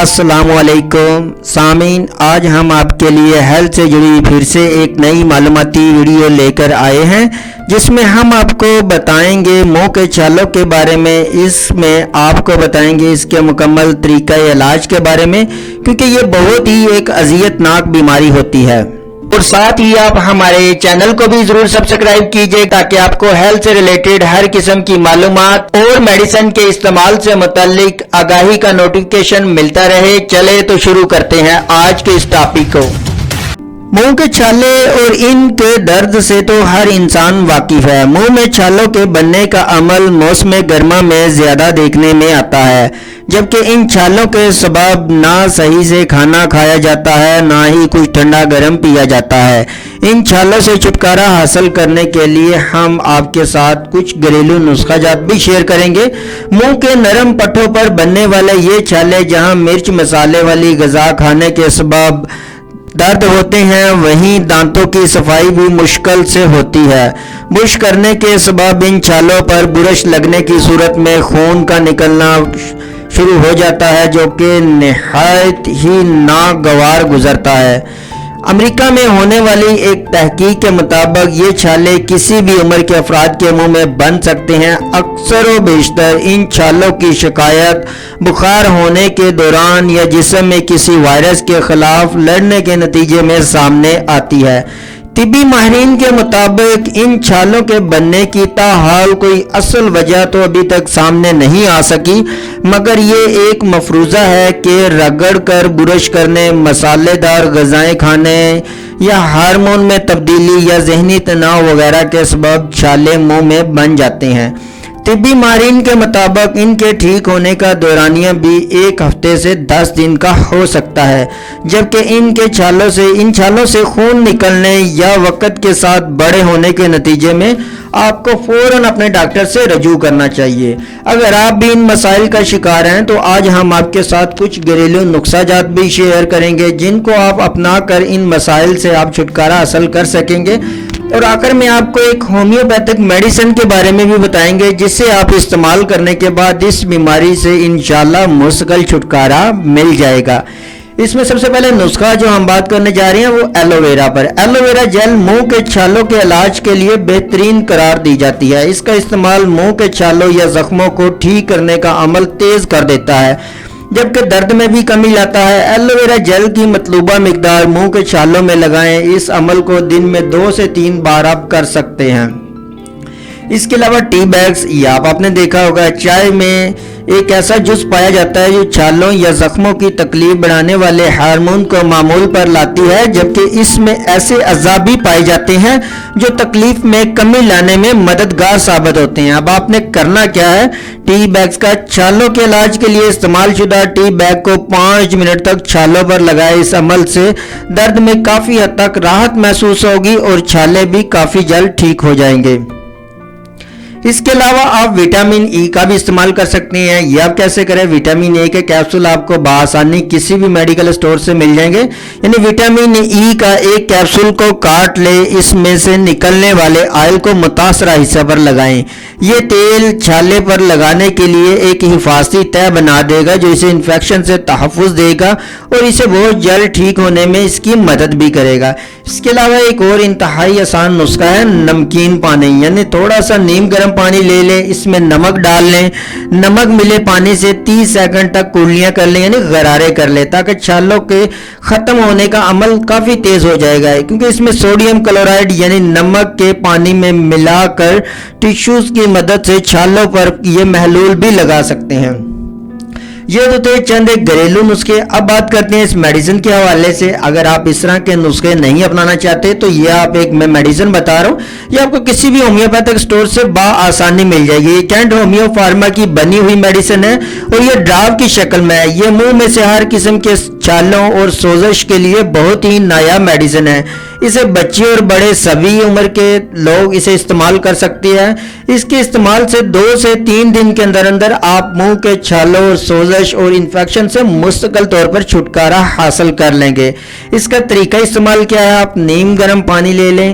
السلام علیکم سامعین، آج ہم آپ کے لیے ہیلتھ سے جڑی پھر سے ایک نئی معلوماتی ویڈیو لے کر آئے ہیں، جس میں ہم آپ کو بتائیں گے منہ کے چھالوں کے بارے میں۔ اس میں آپ کو بتائیں گے اس کے مکمل طریقہ علاج کے بارے میں، کیونکہ یہ بہت ہی ایک اذیت ناک بیماری ہوتی ہے۔ اور ساتھ ہی آپ ہمارے چینل کو بھی ضرور سبسکرائب کیجئے تاکہ آپ کو ہیلتھ سے ریلیٹڈ ہر قسم کی معلومات اور میڈیسن کے استعمال سے متعلق آگاہی کا نوٹیفیکیشن ملتا رہے۔ چلے تو شروع کرتے ہیں آج کے اس ٹاپک کو۔ منہ کے چھالے اور ان کے درد سے تو ہر انسان واقف ہے۔ منہ میں چھالوں کے بننے کا عمل موسم گرما میں زیادہ دیکھنے میں آتا ہے، جبکہ ان چھالوں کے سبب نہ صحیح سے کھانا کھایا جاتا ہے، نہ ہی کچھ ٹھنڈا گرم پیا جاتا ہے۔ ان چھالوں سے چھٹکارا حاصل کرنے کے لیے ہم آپ کے ساتھ کچھ گھریلو نسخہ جات بھی شیئر کریں گے۔ منہ کے نرم پٹھوں پر بننے والے یہ چھالے جہاں مرچ مسالے والی غذا کھانے کے سبب درد ہوتے ہیں، وہیں دانتوں کی صفائی بھی مشکل سے ہوتی ہے۔ برش کرنے کے سبب ان چھالوں پر برش لگنے کی صورت میں خون کا نکلنا شروع ہو جاتا ہے، جو کہ نہایت ہی ناگوار گزرتا ہے۔ امریکہ میں ہونے والی ایک تحقیق کے مطابق یہ چھالے کسی بھی عمر کے افراد کے منہ میں بن سکتے ہیں۔ اکثر و بیشتر ان چھالوں کی شکایت بخار ہونے کے دوران یا جسم میں کسی وائرس کے خلاف لڑنے کے نتیجے میں سامنے آتی ہے۔ طبی ماہرین کے مطابق ان چھالوں کے بننے کی تاحال کوئی اصل وجہ تو ابھی تک سامنے نہیں آ سکی، مگر یہ ایک مفروضہ ہے کہ رگڑ کر برش کرنے، مسالے دار غذائیں کھانے یا ہارمون میں تبدیلی یا ذہنی تناؤ وغیرہ کے سبب چھالے منہ میں بن جاتے ہیں۔ طبی ماہرین کے مطابق ان کے ٹھیک ہونے کا دورانیہ بھی 1 ہفتے سے 10 دن کا ہو سکتا ہے، جبکہ ان چھالوں سے خون نکلنے یا وقت کے ساتھ بڑے ہونے کے نتیجے میں آپ کو فوراً اپنے ڈاکٹر سے رجوع کرنا چاہیے۔ اگر آپ بھی ان مسائل کا شکار ہیں تو آج ہم آپ کے ساتھ کچھ گھریلو نسخہ جات بھی شیئر کریں گے، جن کو آپ اپنا کر ان مسائل سے آپ چھٹکارا حاصل کر سکیں گے۔ اور آخر میں آپ کو ایک ہومیوپیتھک میڈیسن کے بارے میں بھی بتائیں گے، جس سے آپ استعمال کرنے کے بعد اس بیماری سے انشاءاللہ مستقل چھٹکارا مل جائے گا۔ اس میں سب سے پہلے نسخہ جو ہم بات کرنے جا رہے ہیں وہ ایلو ویرا پر۔ ایلو ویرا جیل منہ کے چھالوں کے علاج کے لیے بہترین قرار دی جاتی ہے۔ اس کا استعمال منہ کے چھالوں یا زخموں کو ٹھیک کرنے کا عمل تیز کر دیتا ہے، جبکہ درد میں بھی کمی لاتا ہے۔ ایلو ویرا جیل کی مطلوبہ مقدار منہ کے چھالوں میں لگائیں۔ اس عمل کو دن میں 2 سے 3 بار آپ کر سکتے ہیں۔ اس کے علاوہ ٹی بیگز، یا آپ نے دیکھا ہوگا چائے میں ایک ایسا جز پایا جاتا ہے جو چھالوں یا زخموں کی تکلیف بڑھانے والے ہارمون کو معمول پر لاتی ہے، جبکہ اس میں ایسے اعضاء بھی پائے جاتے ہیں جو تکلیف میں کمی لانے میں مددگار ثابت ہوتے ہیں۔ اب آپ نے کرنا کیا ہے، ٹی بیگز کا چھالوں کے علاج کے لیے استعمال شدہ ٹی بیگ کو 5 منٹ تک چھالوں پر لگائے۔ اس عمل سے درد میں کافی حد تک راحت محسوس ہوگی اور چھالے بھی کافی جلد ٹھیک ہو جائیں گے۔ اس کے علاوہ آپ وٹامن ای کا بھی استعمال کر سکتے ہیں۔ یہ آپ کیسے کریں، وٹامن ای کے کیپسول آپ کو بآسانی کسی بھی میڈیکل سٹور سے مل جائیں گے۔ یعنی وٹامن ای کا ایک کیپسول کو کاٹ لیں، اس میں سے نکلنے والے آئل کو متاثرہ حصہ پر لگائیں۔ یہ تیل چھالے پر لگانے کے لیے ایک حفاظتی تہہ بنا دے گا جو اسے انفیکشن سے تحفظ دے گا اور اسے بہت جلد ٹھیک ہونے میں اس کی مدد بھی کرے گا۔ اس کے علاوہ ایک اور انتہائی آسان نسخہ ہے نمکین پانی، یعنی تھوڑا سا نیم گرم پانی لے لیں، اس میں نمک ڈال لیں، نمک ملے پانی سے 30 سیکنڈ تک کلیاں کر لیں، یعنی غرارے کر لیں، تاکہ چھالوں کے ختم ہونے کا عمل کافی تیز ہو جائے گا، کیونکہ اس میں سوڈیم کلورائڈ یعنی نمک کے پانی میں ملا کر ٹیشوز کی مدد سے چھالوں پر یہ محلول بھی لگا سکتے ہیں۔ یہ تو تھے چند ایک گھریلو نسخے۔ اب بات کرتے ہیں اس میڈیسن کے حوالے سے۔ اگر آپ اس طرح کے نسخے نہیں اپنانا چاہتے تو یہ آپ ایک میں میڈیسن بتا رہا ہوں، یہ آپ کو کسی بھی ہومیوپیتھک سٹور سے بآسانی مل جائے گی۔ یہ کینٹ ہومیو فارما کی بنی ہوئی میڈیسن ہے اور یہ ڈراپ کی شکل میں ہے۔ یہ منہ میں سے ہر قسم کے چھالوں اور سوزش کے لیے بہت ہی نایاب میڈیسن ہے۔ اسے بچے اور بڑے سبھی عمر کے لوگ اسے استعمال کر سکتے ہیں۔ اس کے استعمال سے 2 سے 3 دن کے اندر آپ منہ کے چھالوں اور سوزش اور انفیکشن سے مستقل طور پر چھٹکارا حاصل کر لیں گے۔ اس کا طریقہ استعمال کیا ہے، آپ نیم گرم پانی لے لیں،